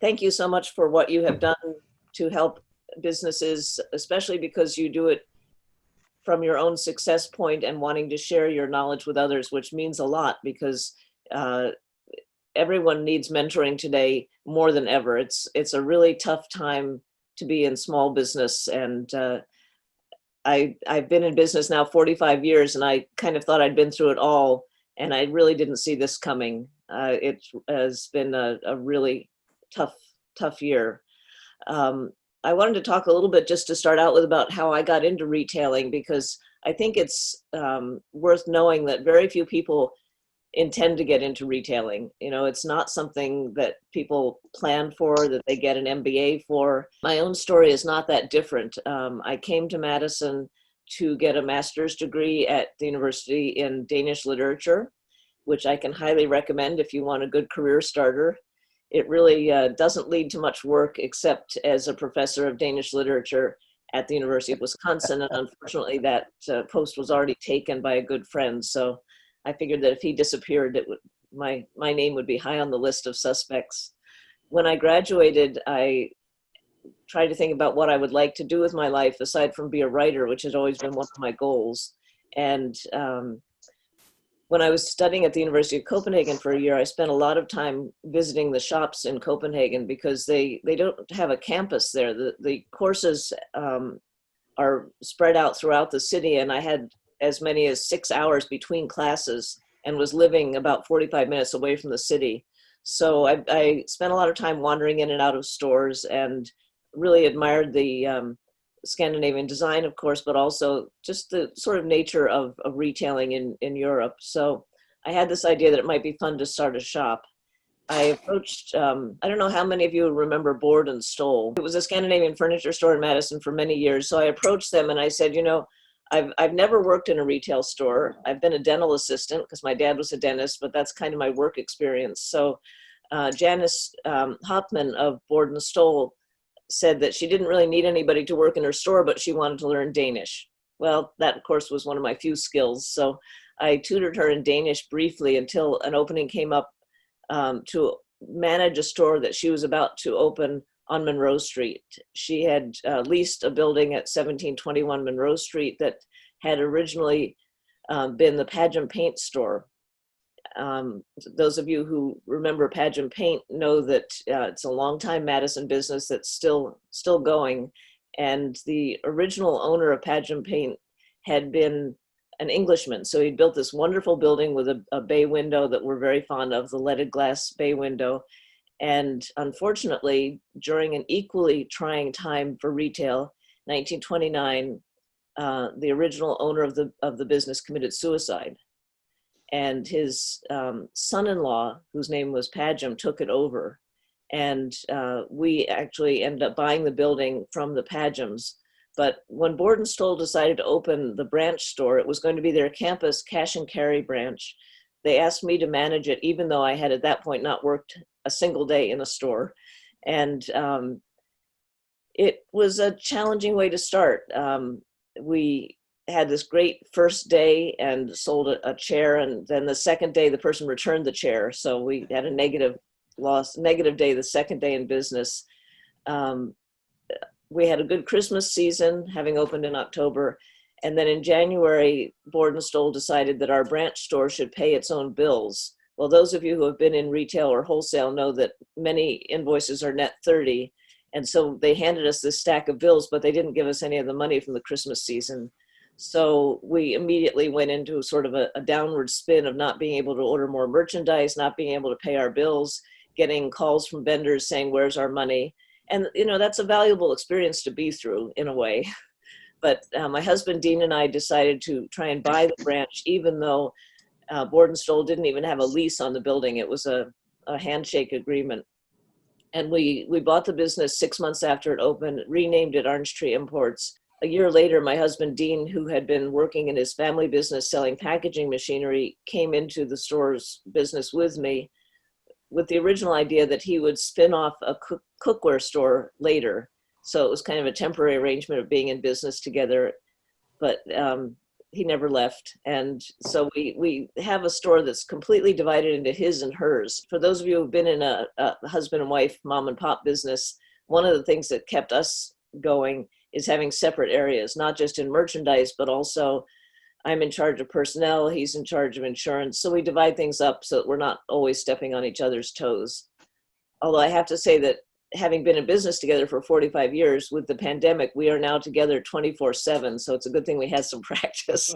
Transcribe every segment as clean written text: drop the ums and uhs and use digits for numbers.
thank you so much for what you have done to help businesses, especially because you do it from your own success point and wanting to share your knowledge with others, which means a lot because uh, everyone needs mentoring today more than ever. It's a really tough time to be in small business, and I've been in business now 45 years, and I kind of thought I'd been through it all, and I really didn't see this coming. It has been a really tough tough year. Um, I wanted to talk a little bit just to start out with about how I got into retailing, because I think it's worth knowing that very few people intend to get into retailing. You know, it's not something that people plan for, that they get an MBA for. My own story is not that different. I came to Madison to get a master's degree at the university in Danish literature, which I can highly recommend if you want a good career starter. It really doesn't lead to much work except as a professor of Danish literature at the University of Wisconsin. And unfortunately, that post was already taken by a good friend. So I figured that if he disappeared, my name would be high on the list of suspects. When I graduated, I tried to think about what I would like to do with my life aside from be a writer, which has always been one of my goals. And when I was studying at the University of Copenhagen for a year, I spent a lot of time visiting the shops in Copenhagen because they don't have a campus there. The courses are spread out throughout the city, and I had as many as 6 hours between classes and was living about 45 minutes away from the city. So I spent a lot of time wandering in and out of stores and really admired the Scandinavian design, of course, but also just the sort of nature of retailing in Europe. So I had this idea that it might be fun to start a shop. I approached, I don't know how many of you remember Board and Stole. It was a Scandinavian furniture store in Madison for many years. So I approached them and I said, you know, I've never worked in a retail store. I've been a dental assistant because my dad was a dentist, but that's kind of my work experience. So Janice Hopman of Board and Stole said that she didn't really need anybody to work in her store, but she wanted to learn Danish. Well, that of course was one of my few skills. So I tutored her in Danish briefly until an opening came up to manage a store that she was about to open on Monroe Street. She had leased a building at 1721 Monroe Street that had originally been the Pageant Paint store. Those of you who remember Pageant Paint know that it's a longtime Madison business that's still going. And the original owner of Pageant Paint had been an Englishman. So he built this wonderful building with a bay window that we're very fond of, the leaded glass bay window. And unfortunately, during an equally trying time for retail, 1929, the original owner of the business committed suicide. And his son-in-law, whose name was Pageant, took it over. And we actually ended up buying the building from the Pageants. But when Board and Stole decided to open the branch store, it was going to be their campus cash and carry branch. They asked me to manage it, even though I had at that point not worked a single day in a store. And it was a challenging way to start. We had this great first day and sold a chair, and then the second day the person returned the chair. So we had a negative day the second day in business. We had a good Christmas season, having opened in October. And then in January, Board and Stole decided that our branch store should pay its own bills. Well, those of you who have been in retail or wholesale know that many invoices are net 30. And so they handed us this stack of bills, but they didn't give us any of the money from the Christmas season. So we immediately went into sort of a downward spin of not being able to order more merchandise, not being able to pay our bills, getting calls from vendors saying, where's our money? And, you know, that's a valuable experience to be through in a way. But my husband, Dean, and I decided to try and buy the branch, even though Board and Stole didn't even have a lease on the building. It was a handshake agreement. And we bought the business 6 months after it opened, renamed it Orange Tree Imports. A year later, my husband, Dean, who had been working in his family business selling packaging machinery, came into the store's business with me with the original idea that he would spin off a cookware store later. So it was kind of a temporary arrangement of being in business together. But he never left. And so we have a store that's completely divided into his and hers. For those of you who've been in a husband and wife mom and pop business, one of the things that kept us going is having separate areas, not just in merchandise, but also I'm in charge of personnel, he's in charge of insurance. So we divide things up so that we're not always stepping on each other's toes. Although I have to say that having been in business together for 45 years, with the pandemic, we are now together 24/7. So it's a good thing we had some practice.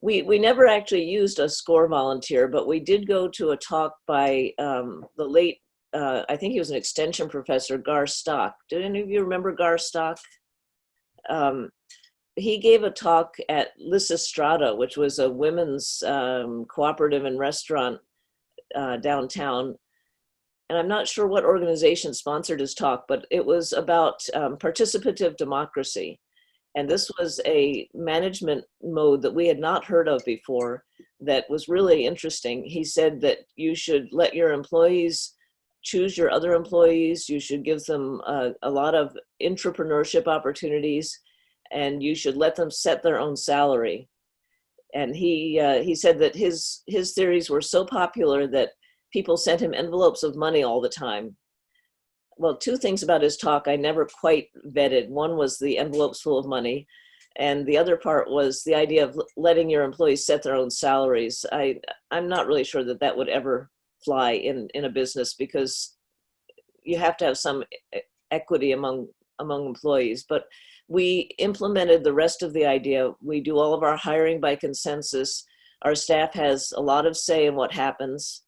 We never actually used a SCORE volunteer, but we did go to a talk by the late, I think he was an extension professor, Gar Stock. Did any of you remember Gar Stock? He gave a talk at Lysistrata, which was a women's cooperative and restaurant downtown. And I'm not sure what organization sponsored his talk, but it was about participative democracy. And this was a management mode that we had not heard of before that was really interesting. He said that you should let your employees choose your other employees. You should give them a lot of entrepreneurship opportunities, and you should let them set their own salary. And he said that his theories were so popular that people sent him envelopes of money all the time. Well, two things about his talk I never quite vetted. One was the envelopes full of money, and the other part was the idea of letting your employees set their own salaries. I'm not really sure that that would ever fly in a business, because you have to have some equity among employees. But we implemented the rest of the idea. We do all of our hiring by consensus. Our staff has a lot of say in what happens.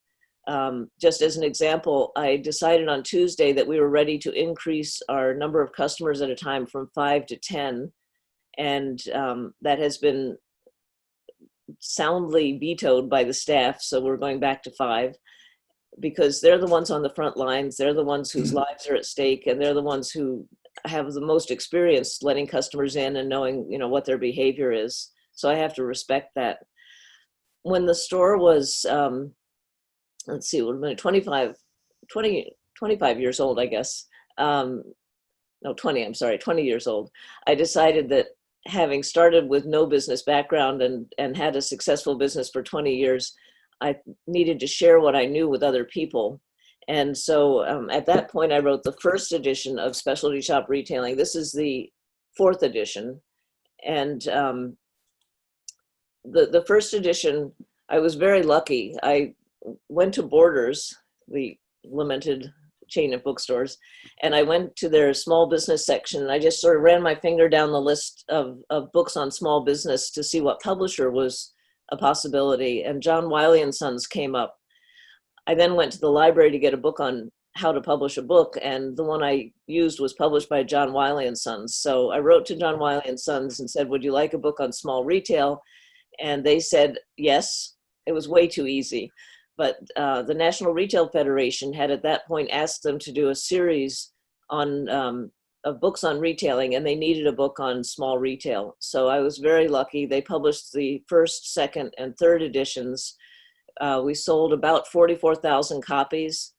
Just as an example, I decided on Tuesday that we were ready to increase our number of customers at a time from 5 to 10. And that has been soundly vetoed by the staff. So we're going back to 5, because they're the ones on the front lines. They're the ones whose lives are at stake, and they're the ones who have the most experience letting customers in and knowing, what their behavior is. So I have to respect that. When the store was, let's see, 25 years old, I guess. No, 20 years old. I decided that, having started with no business background and had a successful business for 20 years, I needed to share what I knew with other people. And so at that point, I wrote the first edition of Specialty Shop Retailing. This is the 4th edition. And the first edition, I was very lucky. I went to Borders, the lamented chain of bookstores, and I went to their small business section, and I just sort of ran my finger down the list of books on small business to see what publisher was a possibility, and John Wiley & Sons came up. I then went to the library to get a book on how to publish a book, and the one I used was published by John Wiley & Sons. So I wrote to John Wiley & Sons and said, would you like a book on small retail? And they said yes. It was way too easy. But the National Retail Federation had at that point asked them to do a series on of books on retailing, and they needed a book on small retail. So I was very lucky. They published the 1st, 2nd, and 3rd editions. We sold about 44,000 copies.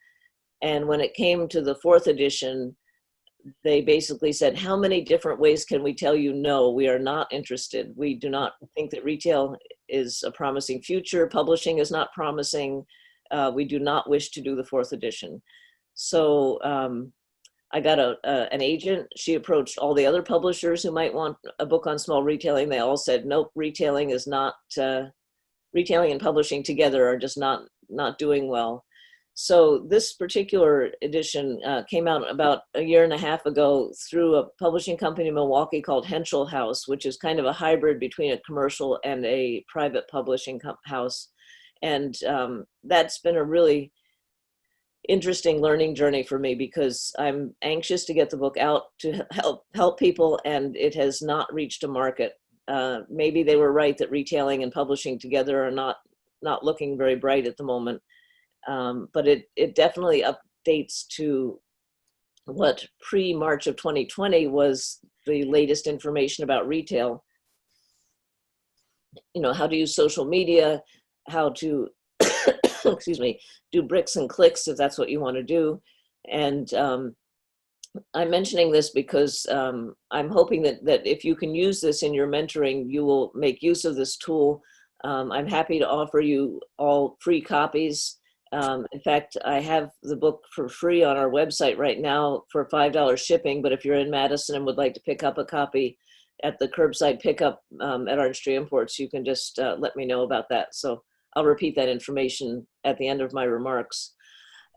And when it came to the 4th edition, they basically said, how many different ways can we tell you no, we are not interested. We do not think that retail is a promising future. Publishing is not promising. We do not wish to do the 4th edition. So I got an agent. She approached all the other publishers who might want a book on small retailing. They all said, nope, retailing is not, retailing and publishing together are just not doing well. So this particular edition came out about a year and a half ago through a publishing company in Milwaukee called Henschel House, which is kind of a hybrid between a commercial and a private publishing house. And that's been a really interesting learning journey for me, because I'm anxious to get the book out to help people, and it has not reached a market. Maybe they were right that retailing and publishing together are not looking very bright at the moment. But it definitely updates to what pre-March of 2020 was the latest information about retail. How to use social media, how to, excuse me, do bricks and clicks if that's what you want to do. And I'm mentioning this because I'm hoping that if you can use this in your mentoring, you will make use of this tool. I'm happy to offer you all free copies. In fact, I have the book for free on our website right now for $5 shipping, but if you're in Madison and would like to pick up a copy at the curbside pickup at Orange Tree Imports, you can just let me know about that. So I'll repeat that information at the end of my remarks.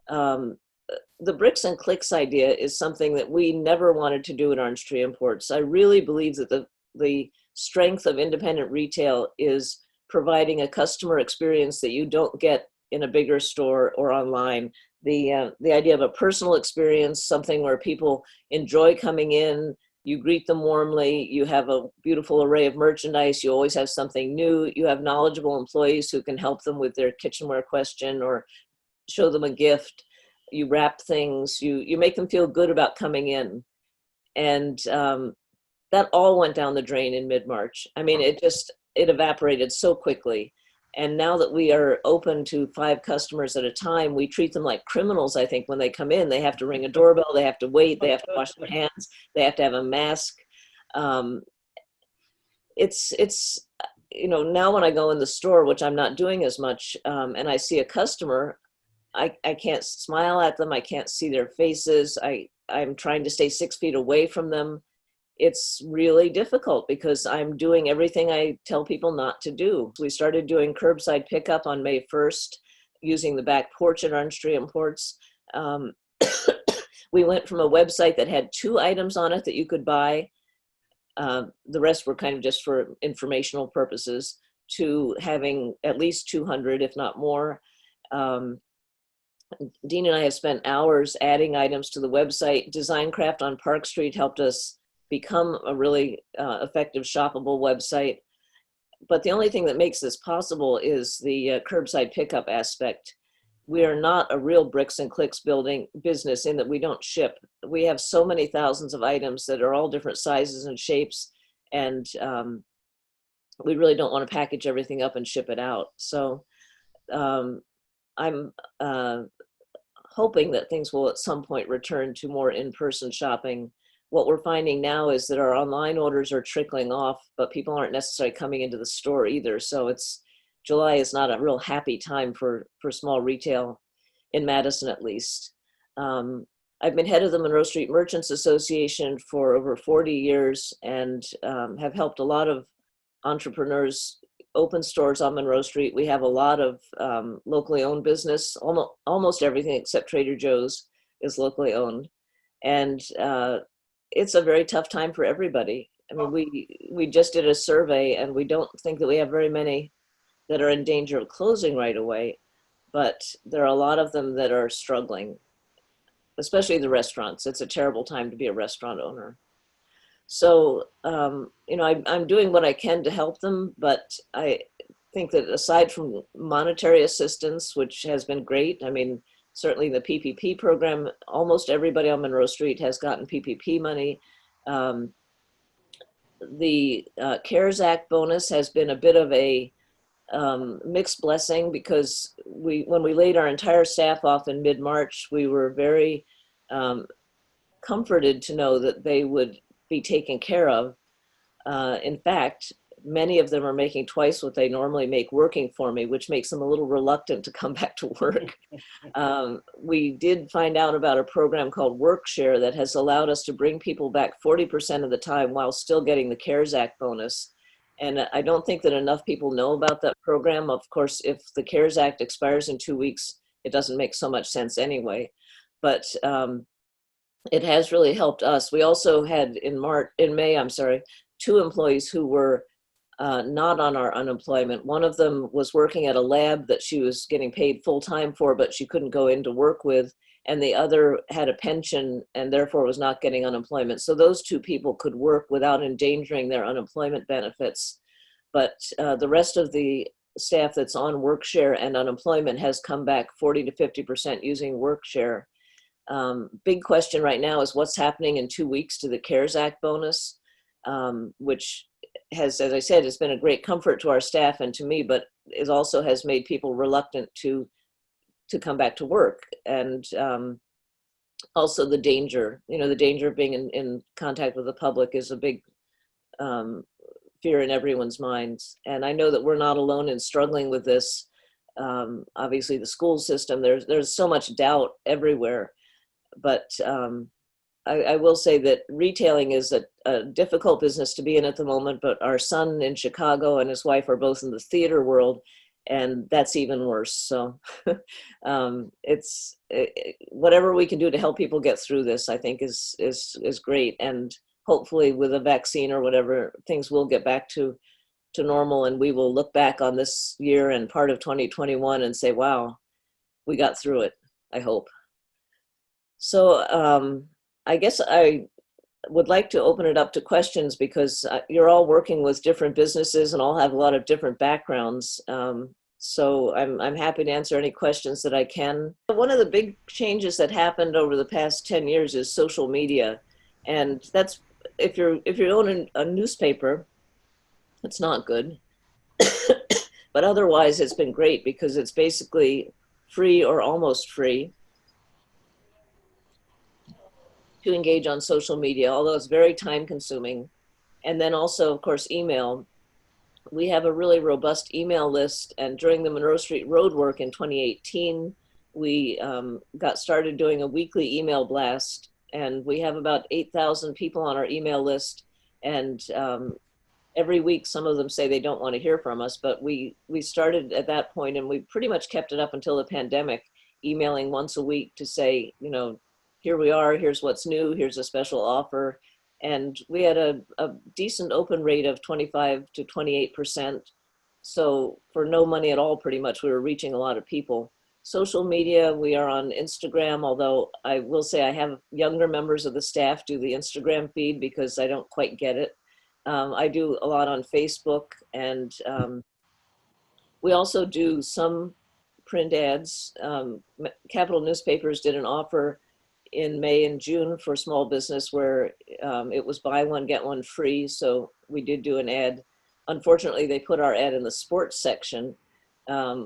The bricks and clicks idea is something that we never wanted to do at Orange Tree Imports. I really believe that the strength of independent retail is providing a customer experience that you don't get in a bigger store or online. The idea of a personal experience, something where people enjoy coming in, you greet them warmly, you have a beautiful array of merchandise, you always have something new, you have knowledgeable employees who can help them with their kitchenware question or show them a gift. You wrap things, you make them feel good about coming in. And that all went down the drain in mid-March. I mean, it evaporated so quickly. And now that we are open to 5 customers at a time, we treat them like criminals, I think, when they come in. They have to ring a doorbell, they have to wait, they have to wash their hands, they have to have a mask. It's now when I go in the store, which I'm not doing as much, and I see a customer, I can't smile at them. I can't see their faces. I'm trying to stay 6 feet away from them. It's really difficult because I'm doing everything I tell people not to do. We started doing curbside pickup on May 1st using the back porch at Orange Tree Imports. We went from a website that had 2 items on it that you could buy. The rest were kind of just for informational purposes, to having at least 200, if not more. Dean and I have spent hours adding items to the website. Design Craft on Park Street helped us become a really effective shoppable website. But the only thing that makes this possible is the curbside pickup aspect. We are not a real bricks and clicks business in that we don't ship. We have so many thousands of items that are all different sizes and shapes, and we really don't want to package everything up and ship it out. So I'm hoping that things will at some point return to more in-person shopping. What we're finding now is that our online orders are trickling off, but people aren't necessarily coming into the store either. So July is not a real happy time for small retail in Madison, at least. I've been head of the Monroe Street Merchants Association for over 40 years and have helped a lot of entrepreneurs open stores on Monroe Street. We have a lot of locally owned business. Almost everything except Trader Joe's is locally owned. And it's a very tough time for everybody. I mean, we just did a survey and we don't think that we have very many that are in danger of closing right away, but there are a lot of them that are struggling, especially the restaurants. It's a terrible time to be a restaurant owner. So, I'm doing what I can to help them, but I think that aside from monetary assistance, which has been great, I mean, certainly the PPP program, almost everybody on Monroe Street has gotten PPP money. The CARES Act bonus has been a bit of a mixed blessing because when we laid our entire staff off in mid-March, we were very comforted to know that they would be taken care of. In fact, many of them are making twice what they normally make working for me, which makes them a little reluctant to come back to work. We did find out about a program called WorkShare that has allowed us to bring people back 40% of the time while still getting the CARES Act bonus. And I don't think that enough people know about that program. Of course, if the CARES Act expires in 2 weeks, it doesn't make so much sense anyway. But it has really helped us. We also had in May, 2 employees who were not on our unemployment. One of them was working at a lab that she was getting paid full-time for, but she couldn't go into work with. And the other had a pension and therefore was not getting unemployment. So those 2 people could work without endangering their unemployment benefits. But the rest of the staff that's on WorkShare and unemployment has come back 40 to 50% using WorkShare. Big question right now is what's happening in 2 weeks to the CARES Act bonus, which has, as I said, has been a great comfort to our staff and to me, but it also has made people reluctant to come back to work. And also the danger, the danger of being in contact with the public is a big fear in everyone's minds. And I know that we're not alone in struggling with this. Obviously the school system, there's so much doubt everywhere, but I will say that retailing is a difficult business to be in at the moment, but our son in Chicago and his wife are both in the theater world, and that's even worse. So whatever we can do to help people get through this, I think is great. And hopefully with a vaccine or whatever, things will get back to normal, and we will look back on this year and part of 2021 and say, wow, we got through it, I hope. So I guess I would like to open it up to questions, because you're all working with different businesses and all have a lot of different backgrounds. So I'm happy to answer any questions that I can. One of the big changes that happened over the past 10 years is social media. And that's, if you own a newspaper, it's not good. But otherwise it's been great, because it's basically free or almost free to engage on social media, although it's very time consuming. And then also, of course, email. We have a really robust email list, and during the Monroe Street Road work in 2018, we got started doing a weekly email blast, and we have about 8,000 people on our email list. And every week, some of them say they don't want to hear from us, but we started at that point, and we pretty much kept it up until the pandemic, emailing once a week to say, here we are, here's what's new, here's a special offer. And we had a decent open rate of 25 to 28%. So for no money at all, pretty much, we were reaching a lot of people. Social media, we are on Instagram, although I will say I have younger members of the staff do the Instagram feed because I don't quite get it. I do a lot on Facebook, and we also do some print ads. Capital Newspapers did an offer in May and June for small business where it was buy one, get one free. So we did do an ad. Unfortunately, they put our ad in the sports section,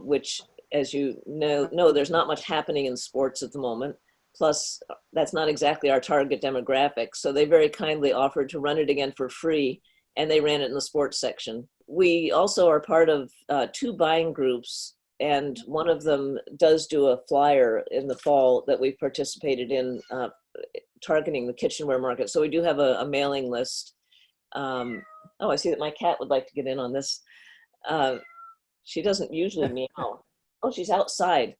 which, as you know, there's not much happening in sports at the moment. Plus, that's not exactly our target demographic. So they very kindly offered to run it again for free, and they ran it in the sports section. We also are part of 2 buying groups, and one of them does do a flyer in the fall that we've participated in, targeting the kitchenware market. So we do have a mailing list. Oh, I see that my cat would like to get in on this. She doesn't usually meow. Oh, she's outside.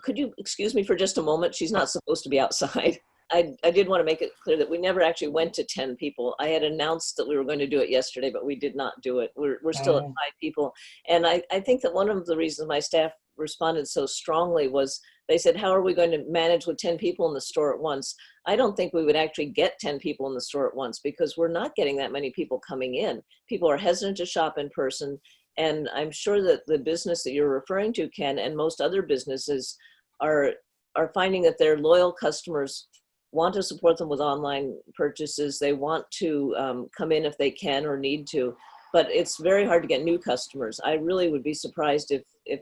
Could you excuse me for just a moment? She's not supposed to be outside. I did want to make it clear that we never actually went to 10 people. I had announced that we were going to do it yesterday, but we did not do it. We're still at 5 people. And I think that one of the reasons my staff responded so strongly was they said, how are we going to manage with 10 people in the store at once? I don't think we would actually get 10 people in the store at once, because we're not getting that many people coming in. People are hesitant to shop in person. And I'm sure that the business that you're referring to, Ken, and most other businesses are finding that their loyal customers want to support them with online purchases. They want to come in if they can or need to, but it's very hard to get new customers. I really would be surprised if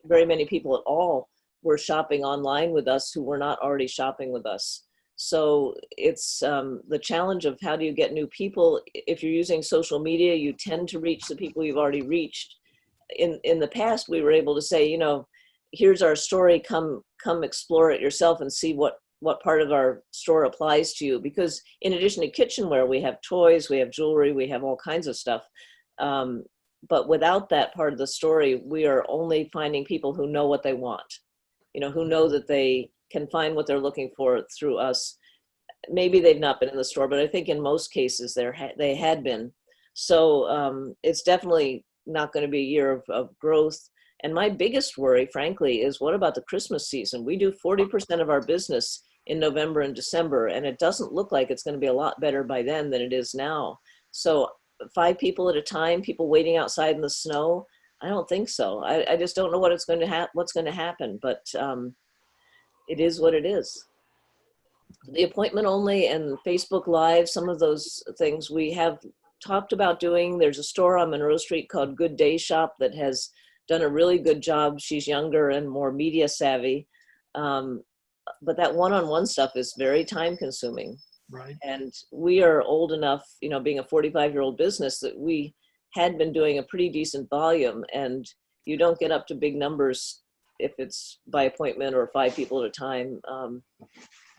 very many people at all were shopping online with us who were not already shopping with us. So it's the challenge of how do you get new people. If you're using social media, you tend to reach the people you've already reached. In the past, we were able to say, here's our story, come explore it yourself and see what part of our store applies to you. Because in addition to kitchenware, we have toys, we have jewelry, we have all kinds of stuff. But without that part of the story, we are only finding people who know what they want, who know that they can find what they're looking for through us. Maybe they've not been in the store, but I think in most cases they had been. So it's definitely not going to be a year of growth. And my biggest worry, frankly, is what about the Christmas season? We do 40% of our business in November and December, and it doesn't look like it's going to be a lot better by then than it is now. So 5 people at a time, people waiting outside in the snow, I don't think so. I just don't know what's going to happen, but it is what it is. The appointment only and Facebook Live, some of those things we have talked about doing. There's a store on Monroe Street called Good Day Shop that has done a really good job. She's younger and more media savvy but that one-on-one stuff is very time consuming. Right. And we are old enough, you know, being a 45-year-old business, that we had been doing a pretty decent volume, and you don't get up to big numbers if it's by appointment or 5 people at a time.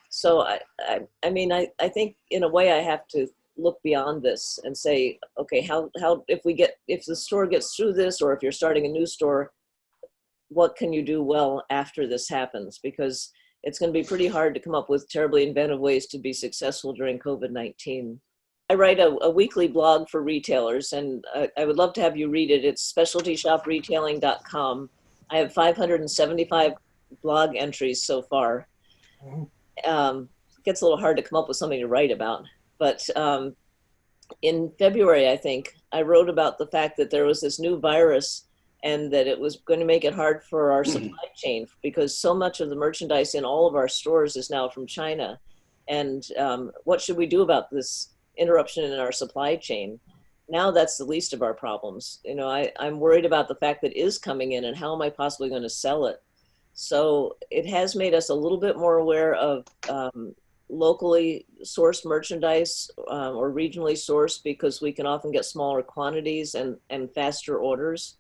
So I mean, I think in a way I have to look beyond this and say, okay, how if the store gets through this, or if you're starting a new store, what can you do well after this happens? Because it's going to be pretty hard to come up with terribly inventive ways to be successful during COVID-19. I write a weekly blog for retailers, and I would love to have you read it. It's specialtyshopretelling.com. I have 575 blog entries so far. It gets a little hard to come up with something to write about. But in February, I think, I wrote about the fact that there was this new virus, and that it was going to make it hard for our supply chain, because so much of the merchandise in all of our stores is now from China. And what should we do about this interruption in our supply chain? Now that's the least of our problems. You know, I'm worried about the fact that it is coming in, and how am I possibly going to sell it? So it has made us a little bit more aware of locally sourced merchandise or regionally sourced, because we can often get smaller quantities and faster orders.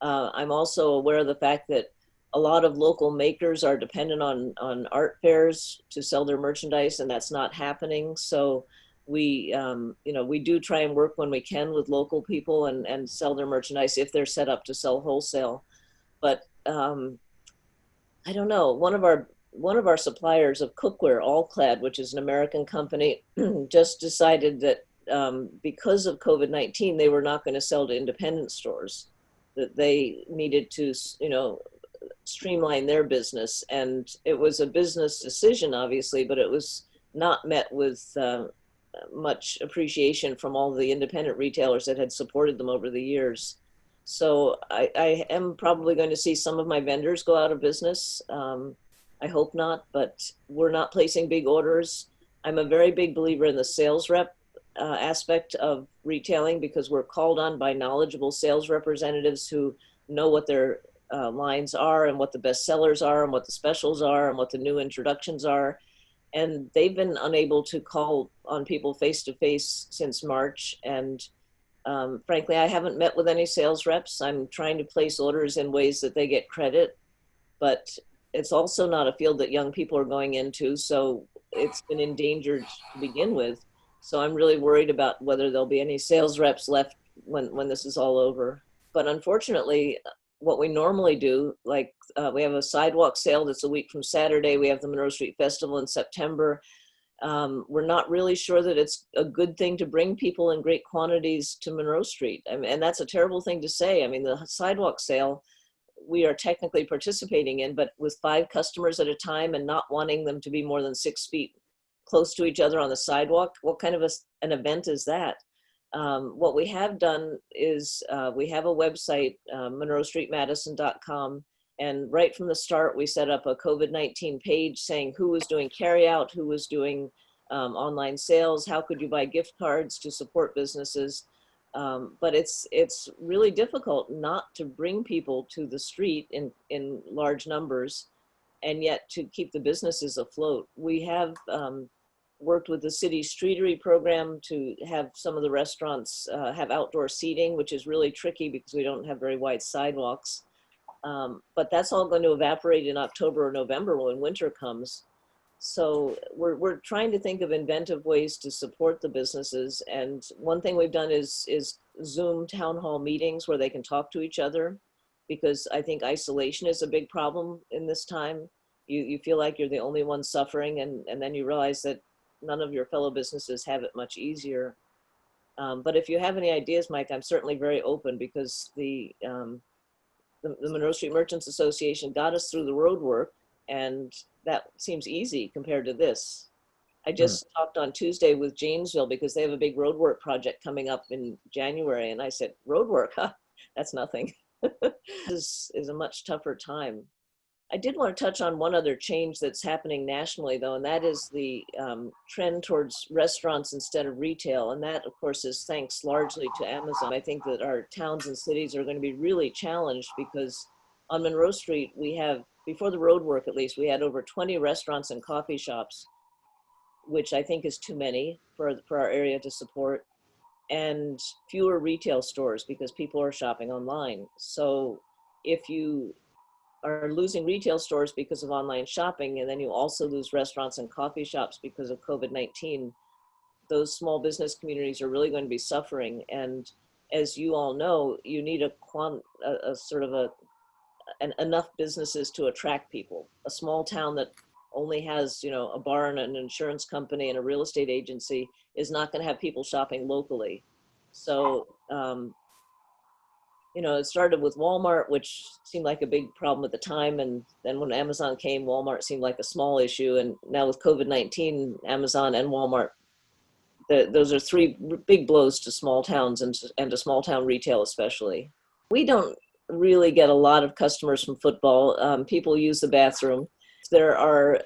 I'm also aware of the fact that a lot of local makers are dependent on art fairs to sell their merchandise, and that's not happening. So we, you know, we do try and work when we can with local people and sell their merchandise if they're set up to sell wholesale. But I don't know. One of our suppliers of cookware, Allclad, which is an American company, just decided that because of COVID-19, they were not going to sell to independent stores, that they needed to, you know, streamline their business. And it was a business decision, obviously, but it was not met with much appreciation from all the independent retailers that had supported them over the years. So I am probably going to see some of my vendors go out of business. I hope not, but we're not placing big orders. I'm a very big believer in the sales rep aspect of retailing, because we're called on by knowledgeable sales representatives who know what their lines are, and what the best sellers are, and what the specials are, and what the new introductions are. And they've been unable to call on people face to face since March. And frankly, I haven't met with any sales reps. I'm trying to place orders in ways that they get credit, but it's also not a field that young people are going into. So it's been endangered to begin with. So I'm really worried about whether there'll be any sales reps left when this is all over. But unfortunately, what we normally do, like we have a sidewalk sale that's a week from Saturday. We have the Monroe Street Festival in September. We're not really sure that it's a good thing to bring people in great quantities to Monroe Street. I mean, and that's a terrible thing to say. I mean, the sidewalk sale, we are technically participating in, but with 5 customers at a time, and not wanting them to be more than 6 feet close to each other on the sidewalk. What kind of an event is that? What we have done is we have a website, monroestreetmadison.com, and right from the start, we set up a COVID-19 page saying who was doing carryout, who was doing online sales, how could you buy gift cards to support businesses. But it's really difficult not to bring people to the street in large numbers, and yet to keep the businesses afloat. We have worked with the city's streetery program to have some of the restaurants have outdoor seating, which is really tricky because we don't have very wide sidewalks. But that's all going to evaporate in October or November when winter comes. So we're trying to think of inventive ways to support the businesses. And one thing we've done is Zoom town hall meetings where they can talk to each other, because I think isolation is a big problem in this time. You feel like you're the only one suffering, and then you realize that none of your fellow businesses have it much easier. But if you have any ideas, Mike, I'm certainly very open, because the Monroe Street Merchants Association got us through the road work, and that seems easy compared to this. I just talked on Tuesday with Janesville, because they have a big roadwork project coming up in January. And I said, roadwork, huh? That's nothing. This is a much tougher time. I did want to touch on one other change that's happening nationally, though, and that is the trend towards restaurants instead of retail. And that, of course, is thanks largely to Amazon. I think that our towns and cities are going to be really challenged, because on Monroe Street, we have before the road work at least, we had over 20 restaurants and coffee shops, which I think is too many for our area to support, and fewer retail stores because people are shopping online. So if you are losing retail stores because of online shopping, and then you also lose restaurants and coffee shops because of COVID-19, those small business communities are really going to be suffering. And as you all know, you need a sort of enough businesses to attract people. A small town that only has, you know, a bar and an insurance company and a real estate agency is not going to have people shopping locally. So, you know, it started with Walmart, which seemed like a big problem at the time. And then when Amazon came, Walmart seemed like a small issue. And now with COVID-19, Amazon and Walmart, those are three big blows to small towns and to small town retail especially. We don't really get a lot of customers from football. People use the bathroom. There are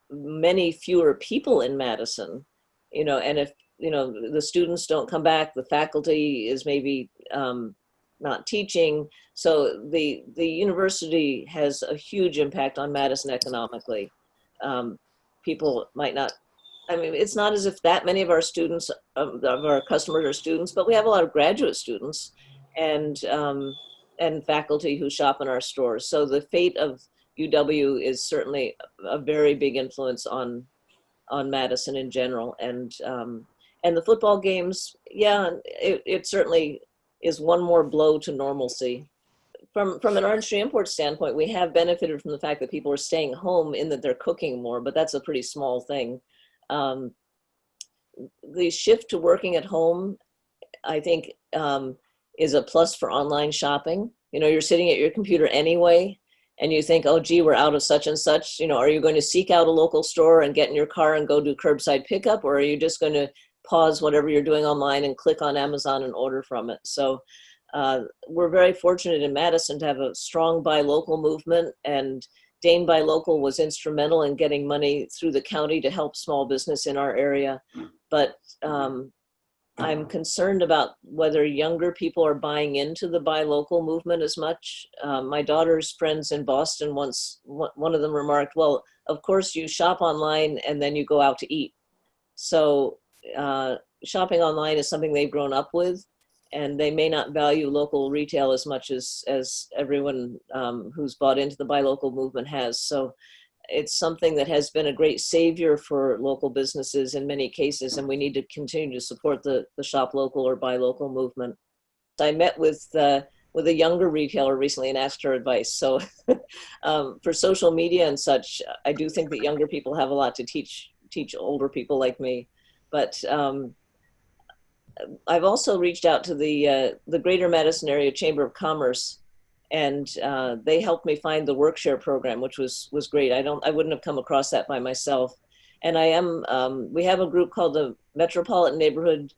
many fewer people in Madison, you know, and if, you know, the students don't come back, the faculty is maybe not teaching. So the university has a huge impact on Madison economically. People might not, I mean, it's not as if that many of our students, of our customers are students, but we have a lot of graduate students and faculty who shop in our stores. So the fate of UW is certainly a very big influence on Madison in general. And the football games, yeah, it certainly is one more blow to normalcy. From an Orange Tree Import standpoint, we have benefited from the fact that people are staying home in that they're cooking more, but that's a pretty small thing. The shift to working at home, I think, is a plus for online shopping. You know, you're sitting at your computer anyway, and you think, oh, gee, we're out of such and such. You know, are you going to seek out a local store and get in your car and go do curbside pickup, or are you just going to pause whatever you're doing online and click on Amazon and order from it? So we're very fortunate in Madison to have a strong buy local movement, and Dane Buy Local was instrumental in getting money through the county to help small business in our area. But I'm concerned about whether younger people are buying into the buy local movement as much. My daughter's friends in Boston once, one of them remarked, well, of course you shop online and then you go out to eat. So shopping online is something they've grown up with, and they may not value local retail as much as everyone who's bought into the buy local movement has. So it's something that has been a great savior for local businesses in many cases, and we need to continue to support the shop local or buy local movement. I met with a younger retailer recently and asked her advice. So for social media and such, I do think that younger people have a lot to teach older people like me. But I've also reached out to the Greater Madison Area Chamber of Commerce, and they helped me find the Workshare program, which was great. I wouldn't have come across that by myself. And we have a group called the Metropolitan Neighborhood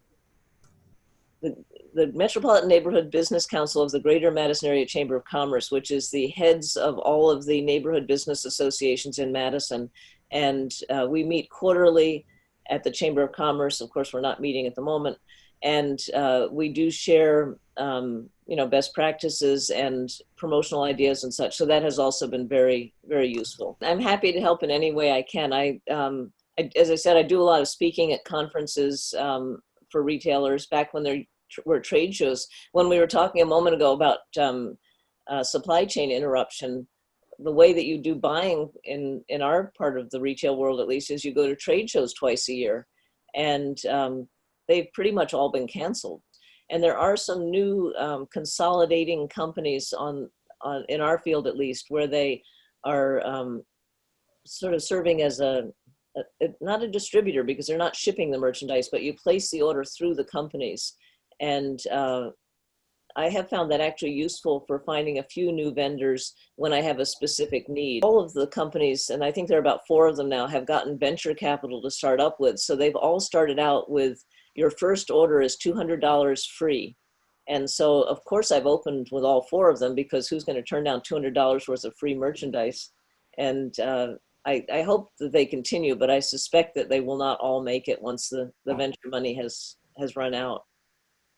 Business Council of the Greater Madison Area Chamber of Commerce, which is the heads of all of the neighborhood business associations in Madison. And we meet quarterly at the Chamber of Commerce. Of course, we're not meeting at the moment. And we do share, best practices and promotional ideas and such. So that has also been very, very useful. I'm happy to help in any way I can. As I said, I do a lot of speaking at conferences for retailers back when there were trade shows. When we were talking a moment ago about supply chain interruption, the way that you do buying in our part of the retail world, at least, is you go to trade shows twice a year. And they've pretty much all been canceled. And there are some new consolidating companies in our field, at least, where they are sort of serving as not a distributor, because they're not shipping the merchandise, but you place the order through the companies. And I have found that actually useful for finding a few new vendors when I have a specific need. All of the companies, and I think there are about 4 of them now, have gotten venture capital to start up with. So they've all started out with, your first order is $200 free. And so, of course, I've opened with all 4 of them, because who's going to turn down $200 worth of free merchandise? And I hope that they continue, but I suspect that they will not all make it once the venture money has run out.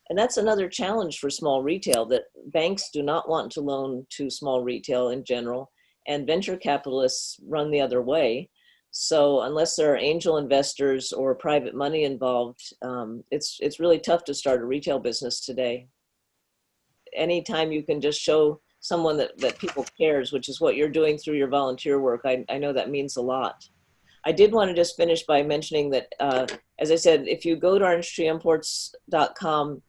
And that's another challenge for small retail, that banks do not want to loan to small retail in general. and venture capitalists run the other way. So unless there are angel investors or private money involved, it's really tough to start a retail business today. Anytime you can just show someone that people cares, which is what you're doing through your volunteer work, I know that means a lot. I did want to just finish by mentioning that, as I said, if you go to orangetreeimports.com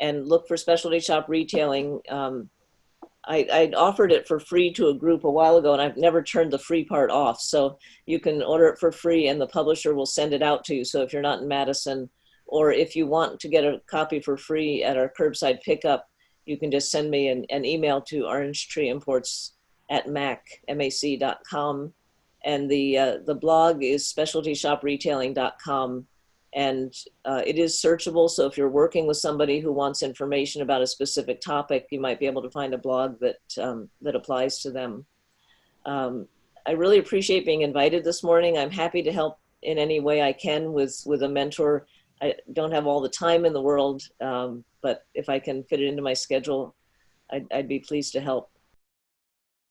and look for specialty shop retailing, I'd offered it for free to a group a while ago, and I've never turned the free part off. So you can order it for free and the publisher will send it out to you. So if you're not in Madison, or if you want to get a copy for free at our curbside pickup, you can just send me an email to orangetreeimports@mac.com. And the blog is specialtyshopreetailing.com. And it is searchable. So if you're working with somebody who wants information about a specific topic, you might be able to find a blog that applies to them. I really appreciate being invited this morning. I'm happy to help in any way I can with a mentor. I don't have all the time in the world, but if I can fit it into my schedule, I'd be pleased to help.